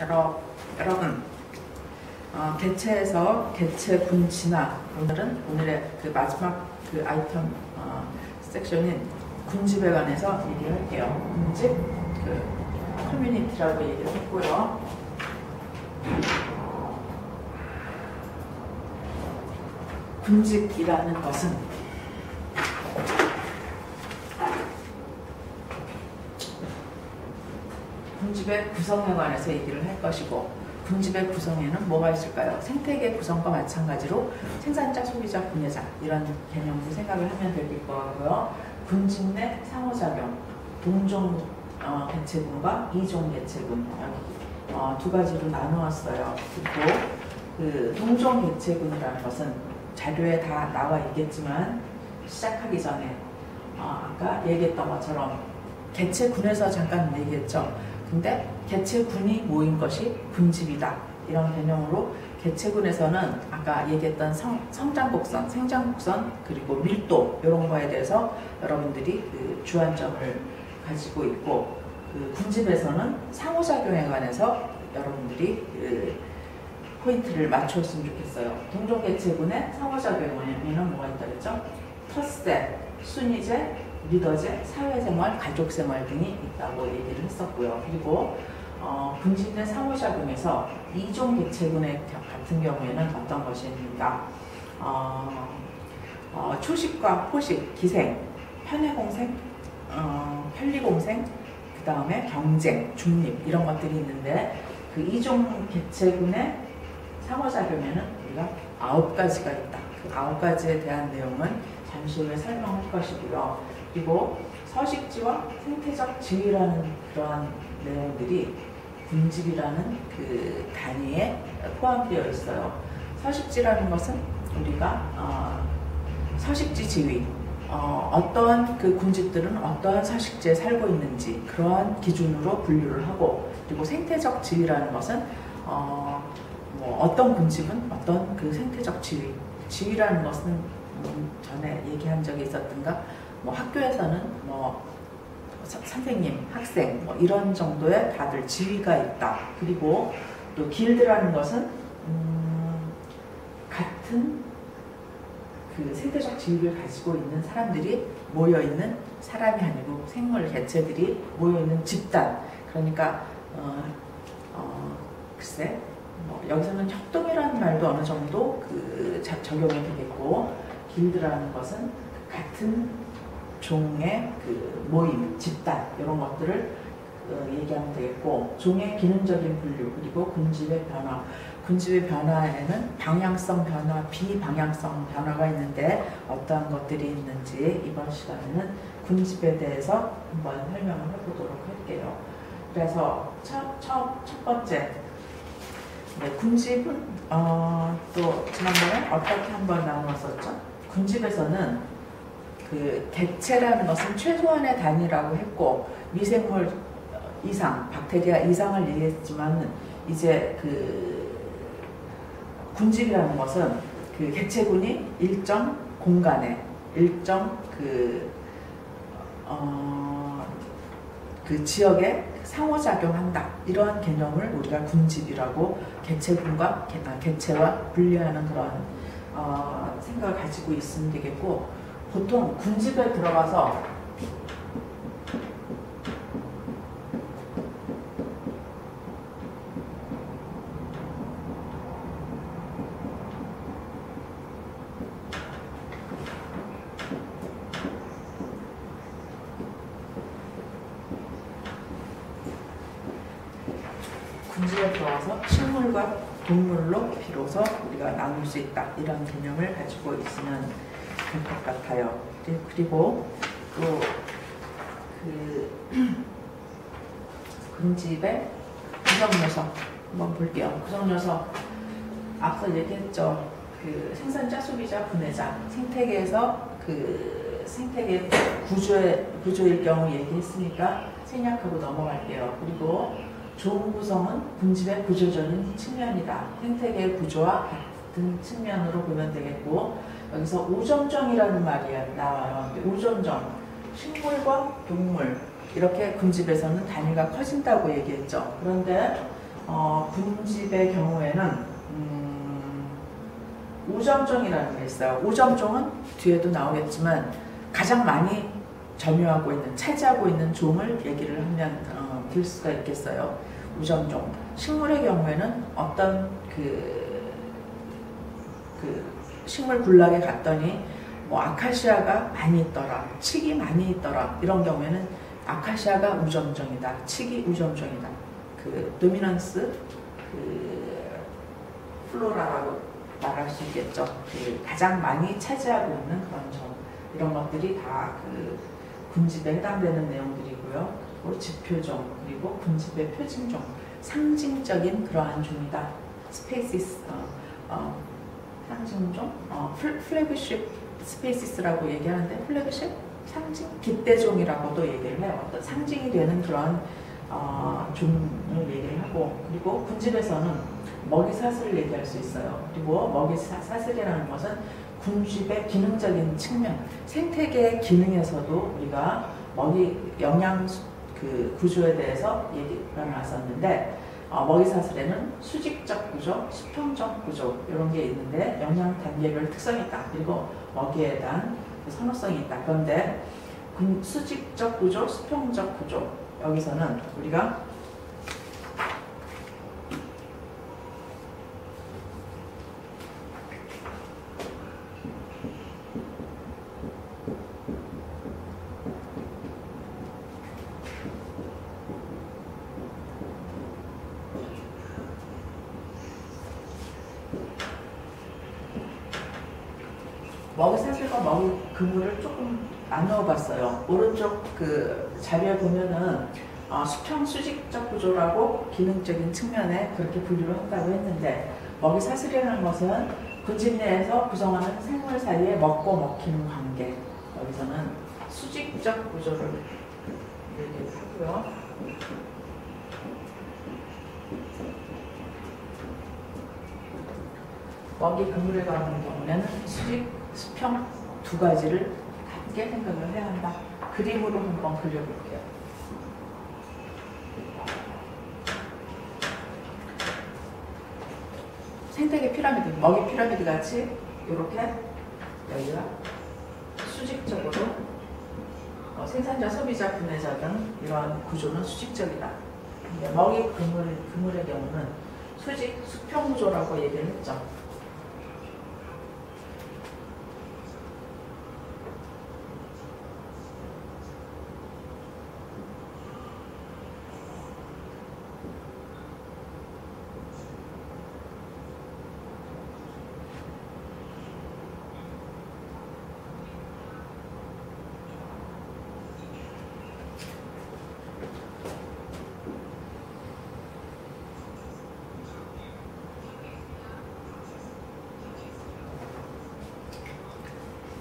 여러분, 개체에서 개체군 진화, 오늘의 그 마지막 그 아이템 섹션인 군집에 관해서 얘기를 할게요. 군집, 그 커뮤니티라고 얘기를 했고요. 군집이라는 것은 군집의 구성에 관해서 얘기를 할 것이고, 군집의 구성에는 뭐가 있을까요? 생태계 구성과 마찬가지로 생산자, 소비자, 분해자 이런 개념으로 생각을 하면 될 거고요. 군집 내 상호작용, 동종 개체군과 이종 개체군 여기 두 가지로 나누었어요. 그리고 그 동종 개체군이라는 것은 자료에 다 나와 있겠지만 시작하기 전에 아까 얘기했던 것처럼 개체군에서 잠깐 얘기했죠. 근데 개체군이 모인 것이 군집이다. 이런 개념으로 개체군에서는 아까 얘기했던 성장곡선, 생장곡선, 그리고 밀도 이런 거에 대해서 여러분들이 그 주안점을 가지고 있고, 그 군집에서는 상호작용에 관해서 여러분들이 그 포인트를 맞췄으면 좋겠어요. 동종 개체군의 상호작용에는 뭐가 있다 그랬죠? 텃세, 순위제, 리더제, 사회생활, 가족생활 등이 있다고 얘기를 했었고요. 그리고 군집 내 상호작용에서 이종 개체군의 같은 경우에는 어떤 것입니까? 초식과 포식, 기생, 편해공생, 편리공생, 그 다음에 경쟁, 중립 이런 것들이 있는데, 그 이종 개체군의 상호작용에는 우리가 9가지가 있다. 그 9가지에 대한 내용은 잠시 후에 설명할 것이고요. 그리고 서식지와 생태적 지위라는 그러한 내용들이 군집이라는 그 단위에 포함되어 있어요. 서식지라는 것은 우리가 서식지 지위, 어떠한 그 군집들은 어떠한 서식지에 살고 있는지 그러한 기준으로 분류를 하고, 그리고 생태적 지위라는 것은 뭐 어떤 군집은 어떤 그 생태적 지위라는 것은 전에 얘기한 적이 있었던가, 뭐 학교에서는 뭐 선생님, 학생 뭐 이런 정도의 다들 지위가 있다. 그리고 또 길드라는 것은 같은 그 생태적 지위를 가지고 있는 사람들이 모여 있는, 사람이 아니고 생물 개체들이 모여 있는 집단. 그러니까 글쎄 뭐 여기서는 협동이라는 말도 어느 정도 그 적용이 되겠고, 길드라는 것은 같은 종의 그 모임, 집단 이런 것들을 얘기하면 되겠고, 종의 기능적인 분류, 그리고 군집의 변화. 군집의 변화에는 방향성 변화, 비방향성 변화가 있는데 어떠한 것들이 있는지 이번 시간에는 군집에 대해서 한번 설명을 해보도록 할게요. 그래서 첫 번째, 네, 군집은 또 지난번에 어떻게 한번 나누었었죠? 군집에서는 그 개체라는 것은 최소한의 단위라고 했고, 미생물 이상, 박테리아 이상을 얘기했지만, 이제 그 군집이라는 것은 그 개체군이 일정 공간에 일정 그 지역에 상호작용한다. 이러한 개념을 우리가 군집이라고 개체와 분리하는 그런 생각을 가지고 있으면 되겠고, 보통 군집에 들어가서 식물과 동물로 비로소 우리가 나눌 수 있다. 이런 개념을 가지고 있으면 될 것 같아요. 그리고 또 그 군집의 구성 요소 한번 볼게요. 구성 요소 앞서 얘기했죠. 그 생산자, 소비자, 분해자, 생태계에서 그 생태계 구조일 경우 얘기했으니까 생략하고 넘어갈게요. 그리고 종 구성은 군집의 구조적인 측면이다. 생태계의 구조와 같은 측면으로 보면 되겠고, 여기서 우점정이라는 말이 나와요. 우점정, 식물과 동물 이렇게 군집에서는 단위가 커진다고 얘기했죠. 그런데 군집의 경우에는 우점종이라는 게 있어요. 우점종은 뒤에도 나오겠지만 가장 많이 점유하고 있는, 차지하고 있는 종을 얘기를 하면 들 수가 있겠어요. 우점종. 식물의 경우에는 어떤 식물 군락에 갔더니 뭐 아카시아가 많이 있더라, 칡이 많이 있더라, 이런 경우에는 아카시아가 우점종이다, 칡이 우점종이다. 도미넌스 플로라라고 말할 수 있겠죠. 가장 많이 차지하고 있는 그런 점, 이런 것들이 다 군집에 해당되는 내용들이고요. 그리고 지표종, 그리고 군집의 표징종, 상징적인 그러한 종이다. 스페이시스, 상징종, 플래그십 스페이시스라고 얘기하는데, 플래그십 상징, 깃대종이라고도 얘기를 해요. 어떤 상징이 되는 그런 종을 얘기를 하고, 그리고 군집에서는 먹이사슬을 얘기할 수 있어요. 그리고 먹이사슬이라는 것은 군집의 기능적인 측면, 생태계의 기능에서도 우리가 영양 구조에 대해서 얘기가 나왔었는데, 먹이사슬에는 수직적 구조, 수평적 구조 이런 게 있는데 영양 단계별 특성이 있다. 그리고 먹이에 대한 선호성이 있다. 그런데 수직적 구조, 수평적 구조, 여기서는 우리가 먹이사슬과 먹이 그물을 조금 나누어 봤어요. 오른쪽 자료에 보면은 수평 수직적 구조라고 기능적인 측면에 그렇게 분류를 한다고 했는데, 먹이사슬이라는 것은 군집 내에서 구성하는 생물 사이에 먹고 먹히는 관계, 여기서는 수직적 구조를 얘기하고요. 먹이 그물에 가는 경우에는 수직, 수평 두 가지를 함께 생각을 해야 한다. 그림으로 한번 그려볼게요. 생태계 피라미드, 먹이 피라미드 같이 이렇게 여기가 수직적으로 생산자, 소비자, 분해자 등 이러한 구조는 수직적이다. 근데 먹이 그물의 경우는 수직, 수평 구조라고 얘기를 했죠.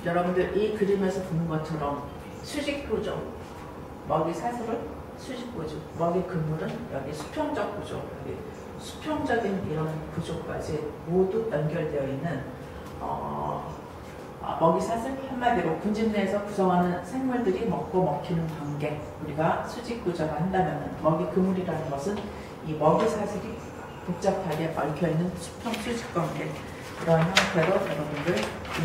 여러분들 이 그림에서 보는 것처럼 수직 구조, 먹이 사슬은 수직 구조, 먹이 그물은 여기 수평적 구조, 여기 수평적인 이런 구조까지 모두 연결되어 있는 먹이 사슬, 한마디로 군집 내에서 구성하는 생물들이 먹고 먹히는 관계, 우리가 수직 구조라 한다면, 먹이 그물이라는 것은 이 먹이 사슬이 복잡하게 얽혀 있는 수평 수직 관계, 이런 형태로 여러분들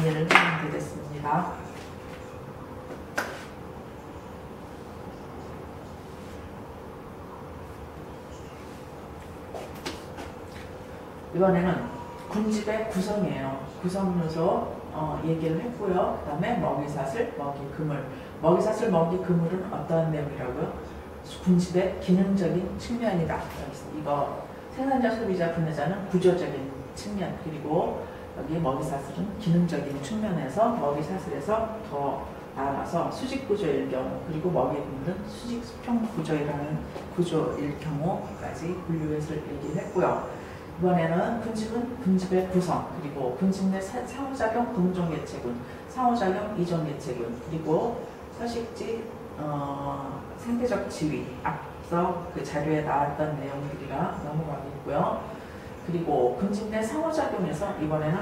이해를 하면 되겠습니다. 이번에는 군집의 구성이에요. 구성 요소 얘기를 했고요. 그 다음에 먹이사슬, 먹이그물. 먹이사슬, 먹이그물은 어떠한 내용이라고요? 군집의 기능적인 측면이다. 이거 생산자, 소비자, 분해자는 구조적인 측면, 그리고 여기 먹이사슬은 기능적인 측면에서 먹이사슬에서 더 나아가서 수직구조일 경우, 그리고 먹이그물은 수직 수평 구조라는 구조일 경우까지 분류해서 얘기를 했고요. 이번에는 군집은 군집의 구성, 그리고 군집 내 상호작용 동종개체군, 상호작용 이종개체군, 그리고 서식지 생태적 지위, 앞서 그 자료에 나왔던 내용들이라 넘어가겠고요. 그리고 군집 내 상호작용에서 이번에는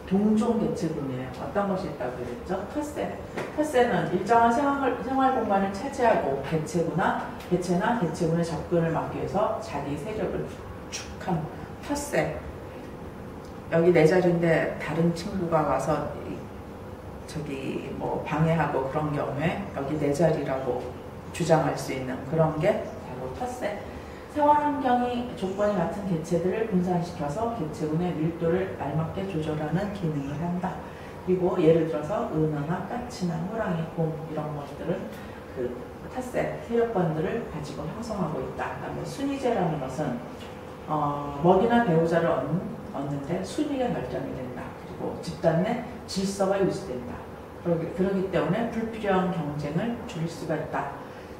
동종개체군이에요. 어떤 것이 있다고 그랬죠? 텃세. 텃세는 일정한 생활 공간을 차지하고 개체나 개체군의 접근을 막기 위해서 자기 세력을 참 텃세. 여기 내 자리인데 다른 친구가 와서 저기 뭐 방해하고 그런 경우에 여기 내 자리라고 주장할 수 있는 그런 게 바로 텃세. 생활 환경이 조건이 같은 개체들을 분산시켜서 개체군의 밀도를 알맞게 조절하는 기능을 한다. 그리고 예를 들어서 은어나 까치나 호랑이, 곰 이런 것들은 그 텃세 세력권들을 가지고 형성하고 있다. 그다음에 순위제라는 것은 먹이나 배우자를 얻는데 순위가 결정이 된다. 그리고 집단 내 질서가 유지된다. 그러기 때문에 불필요한 경쟁을 줄일 수가 있다.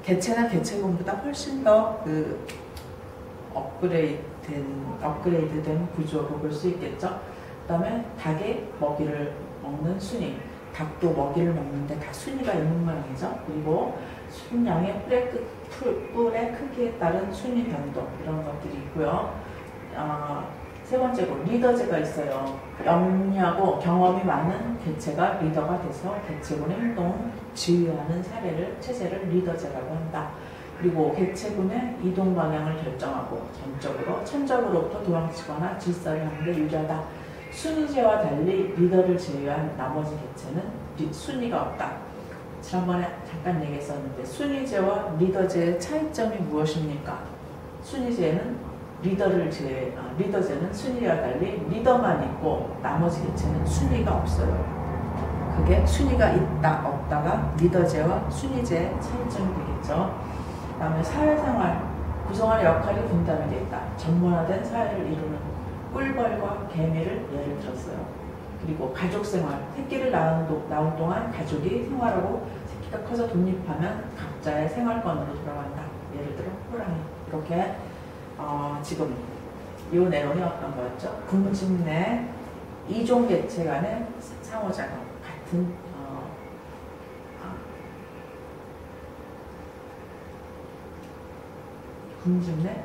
개체나 개체군보다 훨씬 더 그 업그레이드된 구조로 볼 수 있겠죠. 그 다음에 닭의 먹이를 먹는 순위, 닭도 먹이를 먹는데 다 순위가 있는 모양이죠. 그리고 순양의 뿔의 크기에 따른 순위 변동 이런 것들이 있고요. 세 번째로 리더제가 있어요. 영리하고 경험이 많은 개체가 리더가 돼서 개체군의 행동을 지휘하는 체제를 리더제라고 한다. 그리고 개체군의 이동 방향을 결정하고 전적으로 천적으로부터 도망치거나 질서를 하는 데 유리하다. 순위제와 달리 리더를 제외한 나머지 개체는 순위가 없다. 지난번에 잠깐 얘기했었는데 순위제와 리더제의 차이점이 무엇입니까? 순위제는 리더제는 순위와 달리 리더만 있고 나머지 개체는 순위가 없어요. 그게 순위가 있다 없다가 리더제와 순위제의 차이점이 되겠죠. 그 다음에 사회생활 구성원의 역할이 분담이 되어 있다. 전문화된 사회를 이루는 꿀벌과 개미를 예를 들었어요. 그리고 가족생활 새끼를 낳은 동안 가족이 생활하고 새끼가 커서 독립하면 각자의 생활권으로 돌아간다. 예를 들어 호랑이. 이렇게 지금 이 내용이 어떤 거였죠? 군집 내 이종 개체 간의 상호작용 같은 군집 내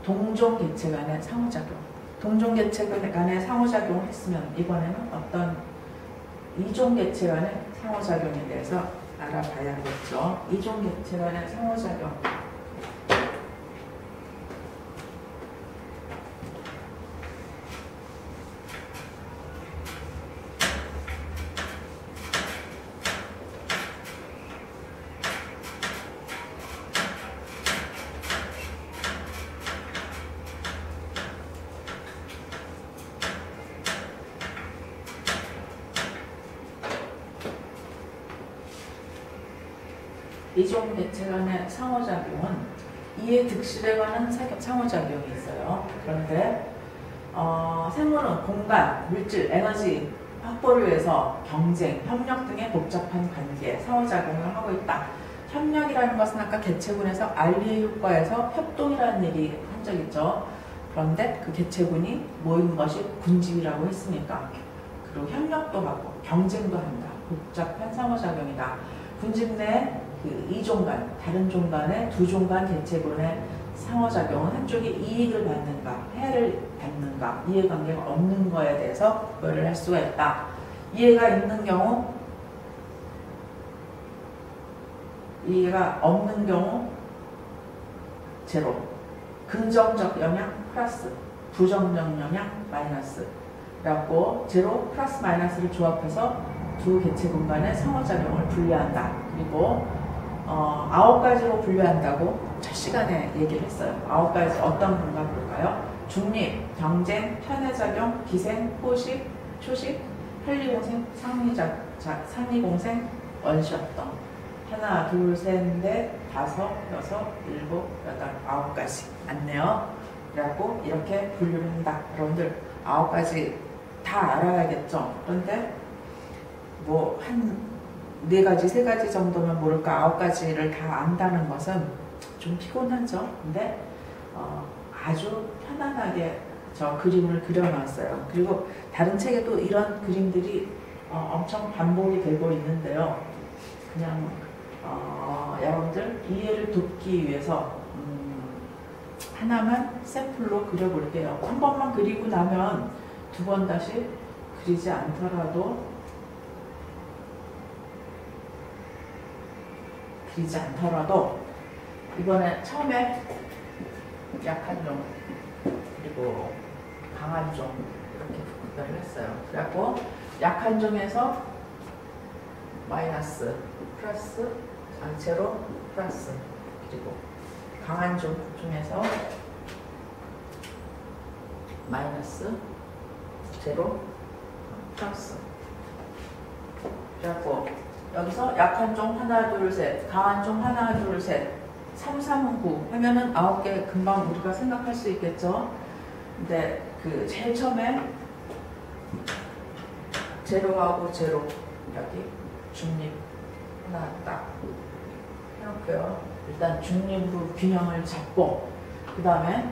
동종 개체 간의 상호작용. 동종 개체 간의 상호작용을 했으면 이번에는 어떤 이종 개체 간의 상호작용에 대해서 알아봐야겠죠. 이종 개체 간의 상호작용. 이종 개체 간의 상호작용은 이해 득실에 관한 상호작용이 있어요. 그런데 생물은 공간, 물질, 에너지 확보를 위해서 경쟁, 협력 등의 복잡한 관계에 상호작용을 하고 있다. 협력이라는 것은 아까 개체군에서 알리의 효과에서 협동이라는 얘기 한 적 있죠. 그런데 그 개체군이 모인 것이 군집이라고 했으니까 그리고 협력도 하고 경쟁도 한다. 복잡한 상호작용이다. 군집 내 그 이종 간, 다른 종 간의 두 종 간 개체군의 상호작용은 한쪽이 이익을 받는가, 해를 받는가, 이해관계가 없는 거에 대해서 구별을 할 수가 있다. 이해가 있는 경우, 이해가 없는 경우 제로, 긍정적 영향 플러스, 부정적 영향 마이너스 라고 제로 플러스 마이너스를 조합해서 두 개체군 간의 상호작용을 분류한다. 그리고 9가지로 분류한다고 첫 시간에 얘기를 했어요. 9가지 어떤 건가 볼까요? 중립, 경쟁, 편해작용, 기생, 호식, 초식, 편리공생, 상리공생, 원시협동. 하나, 둘, 셋, 넷, 다섯, 여섯, 일곱, 여덟, 9가지 맞네요. 라고 이렇게 분류를 한다. 여러분들 9가지 다 알아야겠죠? 그런데 뭐 한 4가지, 3가지 정도면 모를까 9가지를 다 안다는 것은 좀 피곤하죠. 근데 아주 편안하게 저 그림을 그려놨어요. 그리고 다른 책에도 이런 그림들이 엄청 반복이 되고 있는데요. 그냥 여러분들 이해를 돕기 위해서 하나만 샘플로 그려볼게요. 한 번만 그리고 나면 두 번 다시 그리지 않더라도 이번에 처음에 약한 점 그리고 강한 종 이렇게 구별을 했어요. 그래갖고 약한 종에서 마이너스, 플러스, 제로, 플러스, 그리고 강한 종 중에서 마이너스, 제로, 플러스. 그래갖고 여기서 약한 종 하나, 둘, 셋, 강한 종 하나, 둘, 셋, 3, 3은 9 하면은 9개 금방 우리가 생각할 수 있겠죠. 근데 그 제일 처음에 제로하고 제로 여기 중립 하나 딱 해놓고요. 일단 중립으로 균형을 잡고 그 다음에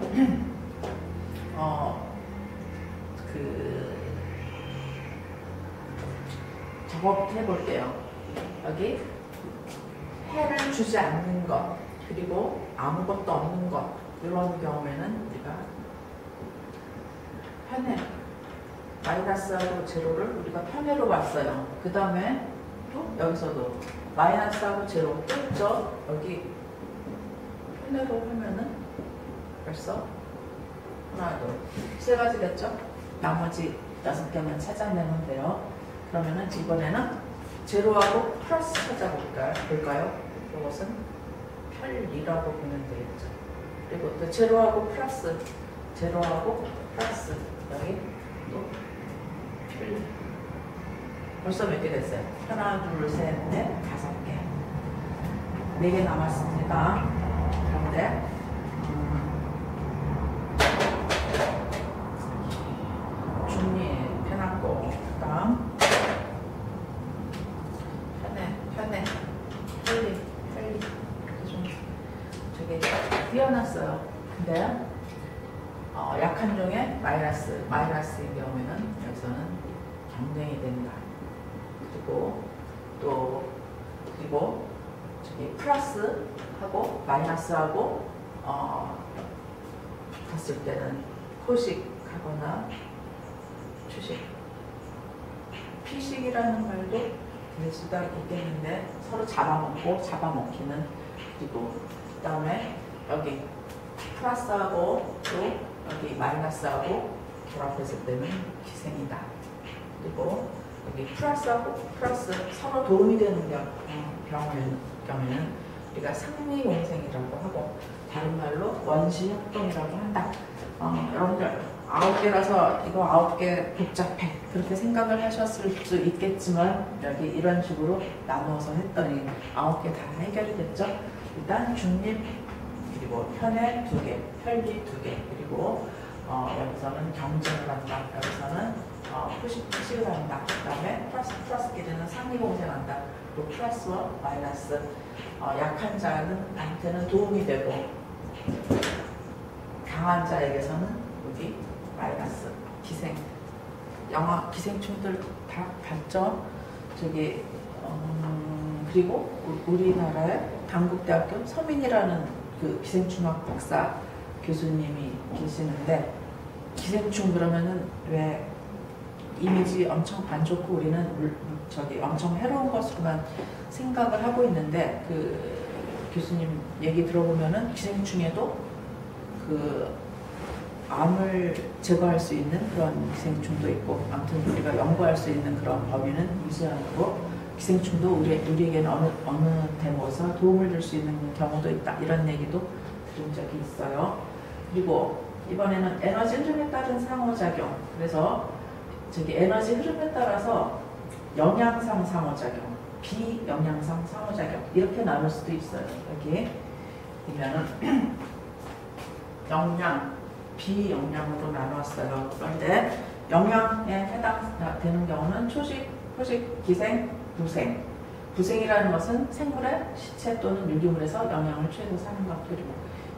저거부터 해볼게요. 여기 해를 주지 않는 것 그리고 아무것도 없는 것 이런 경우에는 우리가 편해 마이너스하고 제로를 우리가 편해로 봤어요. 그 다음에 또 여기서도 마이너스하고 제로 또 있죠. 여기 편해로 하면은 벌써 하나, 둘, 세 가지 됐죠? 나머지 6개만 찾아내면 돼요. 그러면은 이번에는 제로하고 플러스 찾아볼까요? 이것은 편리라고 보면 되겠죠. 그리고 또 제로하고 플러스, 제로하고 플러스 여기 또 편리. 벌써 몇 개 됐어요? 하나, 둘, 셋, 넷, 5개. 4개 남았습니다. 그런데 중립 해놨고 그다음 편해 편리 이렇게 좀 저게 띄어놨어요. 근데 약한 종의 마이너스인 경우에는 여기서는 경쟁이 된다. 그리고 저기 플러스하고 마이너스하고 갔을 때는 포식하거나 주식, 피식이라는 말도 될 수가 있겠는데 서로 잡아먹히는. 그리고 그 다음에 여기 플러스하고 또 여기 마이너스하고 결합했을 때는 기생이다. 그리고 여기 플러스하고 플러스 서로 도움이 되는 경우에는 우리가 상미공생이라고 하고 다른 말로 원시협동이라고 한다. 여러분들 9개라서 이거 9개 복잡해 그렇게 생각을 하셨을 수 있겠지만 여기 이런 식으로 나누어서 했더니 9개 다 해결이 됐죠. 일단 중립 그리고 편해 2개, 편리 2개 그리고 여기서는 경쟁을 한다. 여기서는 포식을 한다. 그 다음에 플러스끼리는 상리공생한다. 또 플러스와 마이너스 약한 자한테는 도움이 되고 강한 자에게서는 여기 마이너스 기생 영화 기생충들 다 봤죠? 저기 그리고 우리나라의 단국대학교 서민이라는 그 기생충학 박사 교수님이 계시는데 기생충 그러면은 왜 이미지 엄청 안 좋고 우리는 저기 엄청 해로운 것으로만 생각을 하고 있는데 그 교수님 얘기 들어보면은 기생충에도 그 암을 제거할 수 있는 그런 기생충도 있고 아무튼 우리가 연구할 수 있는 그런 범위는 무제한으로 기생충도 우리에게는 어느 대목에서 도움을 줄 수 있는 경우도 있다. 이런 얘기도 들은 적이 있어요. 그리고 이번에는 에너지 흐름에 따른 상호작용. 그래서 저기 에너지 흐름에 따라서 영양상 상호작용, 비영양상 상호작용 이렇게 나눌 수도 있어요. 여기 보면은 영양, 비영양으로 나누었어요. 그런데 영양에 해당되는 경우는 초식, 포식, 기생, 부생. 부생이라는 것은 생물의 시체 또는 유기물에서 영양을 취해서 사는 것. 그리고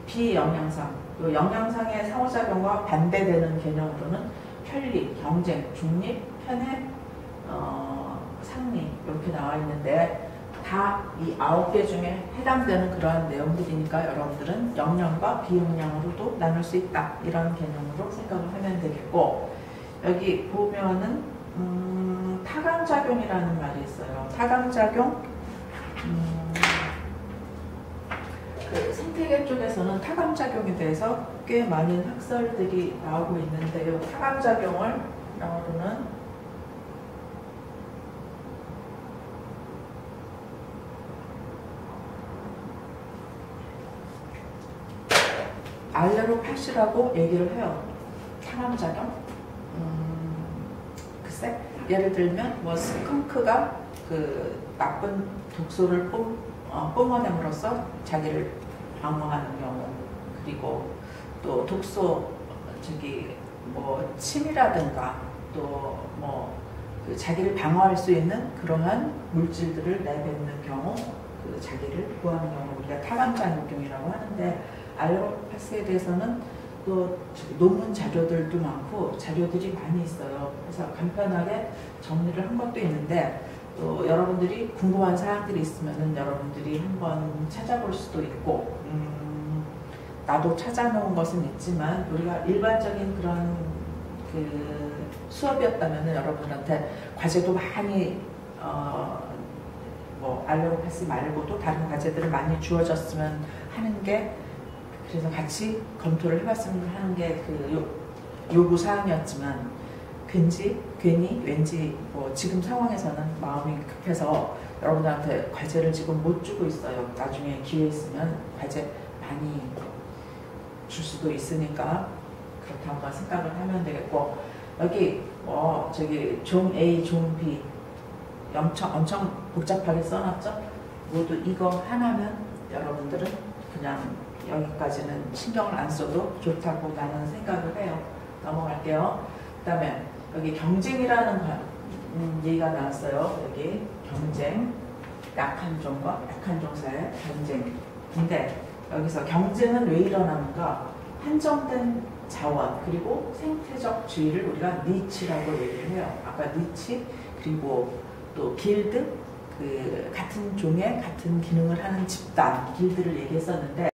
비영양상, 또 영양상의 상호작용과 반대되는 개념으로는 편리, 경쟁, 중립, 편해, 상리 이렇게 나와 있는데 다 이 9개 중에 해당되는 그러한 내용들이니까 여러분들은 영양과 비영양으로도 나눌 수 있다. 이런 개념으로 생각을 하면 되겠고 여기 보면은 타강작용이라는 말이 있어요. 타강작용 그 생태 생태계 쪽에서는 타감작용에 대해서 꽤 많은 학설들이 나오고 있는데요. 타감작용을 영어로는 알레로파시라고 얘기를 해요. 타감작용. 글쎄, 예를 들면 뭐 스컹크가 그 나쁜 독소를 뿜어냄으로써 자기를 방어하는 경우, 그리고 또 독소 뭐 침이라든가 또 뭐 그 자기를 방어할 수 있는 그러한 물질들을 내뱉는 경우, 그 자기를 구하는 경우 우리가 타감작용이라고 하는데, 알레로파시에 대해서는 또 논문 자료들도 많고 자료들이 많이 있어요. 그래서 간편하게 정리를 한 것도 있는데, 또 여러분들이 궁금한 사항들이 있으면은 여러분들이 한번 찾아볼 수도 있고, 나도 찾아놓은 것은 있지만 우리가 일반적인 그런 그 수업이었다면은 여러분한테 과제도 많이 뭐 알레로파시 말고도 다른 과제들을 많이 주어졌으면 하는 게, 그래서 같이 검토를 해봤으면 하는 게 그 요구 사항이었지만, 괜히 왠지 뭐 지금 상황에서는 마음이 급해서 여러분들한테 과제를 지금 못 주고 있어요. 나중에 기회 있으면 과제 많이 줄 수도 있으니까 그렇다고 생각을 하면 되겠고, 여기 뭐 종 A, 종 B 엄청 복잡하게 써놨죠? 모두 이거 하나면 여러분들은 그냥 여기까지는 신경을 안 써도 좋다고 나는 생각을 해요. 넘어갈게요. 그 다음에 여기 경쟁이라는 얘기가 나왔어요. 여기 경쟁, 약한 종과 약한 종 사이의 경쟁. 근데 여기서 경쟁은 왜 일어나는가? 한정된 자원 그리고 생태적 주의를 우리가 니치라고 얘기를 해요. 아까 니치, 그리고 또 길드, 그 같은 종의 같은 기능을 하는 집단, 길드를 얘기했었는데,